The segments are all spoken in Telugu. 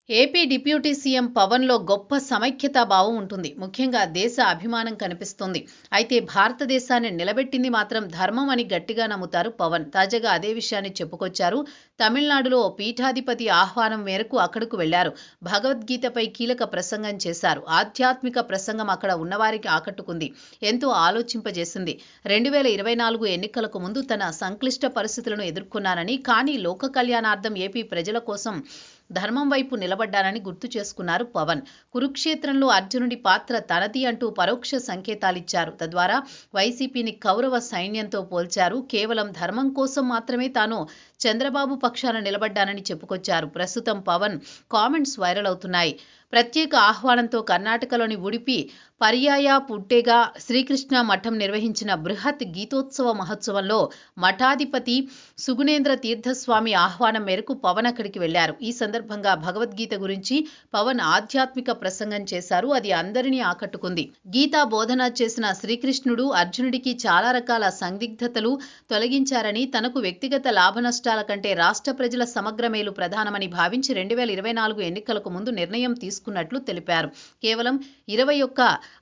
ఏపీ డిప్యూటీ సీఎం పవన్‌లో గొప్ప సమైక్యతా భావం ఉంటుంది. ముఖ్యంగా దేశ అభిమానం కనిపిస్తుంది. అయితే భారతదేశాన్ని నిలబెట్టింది మాత్రం ధర్మం అని గట్టిగా నమ్ముతారు పవన్. తాజాగా అదే విషయాన్ని చెప్పుకొచ్చారు. తమిళనాడులో పీఠాధిపతి ఆహ్వానం మేరకు అక్కడకు వెళ్లారు. భగవద్గీతపై కీలక ప్రసంగం చేశారు. ఆధ్యాత్మిక ప్రసంగం అక్కడ ఉన్నవారికి ఆకట్టుకుంది. ఎంతో ఆలోచింపజేసింది. 2024 ఎన్నికలకు ముందు తన సంక్లిష్ట పరిస్థితులను ఎదుర్కొన్నానని, కానీ లోక కళ్యాణార్థం ఏపీ ప్రజల కోసం ధర్మం వైపు నిలబడ్డానని గుర్తు చేసుకున్నారు పవన్. కురుక్షేత్రంలో అర్జునుడి పాత్ర తనది అంటూ పరోక్ష సంకేతాలిచ్చారు. తద్వారా వైసీపీని కౌరవ సైన్యంతో పోల్చారు. కేవలం ధర్మం కోసం మాత్రమే తాను చంద్రబాబు పక్షాన నిలబడ్డానని చెప్పుకొచ్చారు. ప్రస్తుతం పవన్ కామెంట్స్ వైరల్ అవుతున్నాయి. ప్రత్యేక ఆహ్వానంతో కర్ణాటకలోని ఉడిపి పర్యాయ పుట్టేగా శ్రీకృష్ణ మఠం నిర్వహించిన బృహత్ గీతోత్సవ మహోత్సవంలో మఠాధిపతి సుగుణేంద్ర తీర్థస్వామి ఆహ్వానం మేరకు పవన్ అక్కడికి వెళ్లారు. ఈ సందర్భంగా భగవద్గీత గురించి పవన్ ఆధ్యాత్మిక ప్రసంగం చేశారు. అది అందరినీ ఆకట్టుకుంది. గీతా బోధన చేసిన శ్రీకృష్ణుడు అర్జునుడికి చాలా రకాల సందిగ్ధతలు తొలగించారని, తనకు వ్యక్తిగత లాభ నష్టాల కంటే రాష్ట్ర ప్రజల సమగ్ర మేలు ప్రధానమని భావించి 2024 ఎన్నికలకు ముందు నిర్ణయం తీసుకున్నట్లు తెలిపారు. కేవలం 21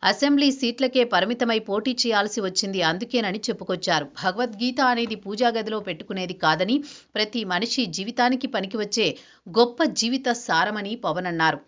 అసెంబ్లీ సీట్లకే పరిమితమై పోటీ చేయాల్సి వచ్చింది అందుకేనని చెప్పుకొచ్చారు. భగవద్గీత అనేది పూజా గదిలో పెట్టుకునేది కాదని, ప్రతి మనిషి జీవితానికి పనికివచ్చే గొప్ప జీవిత సారమని పవన్ అన్నారు.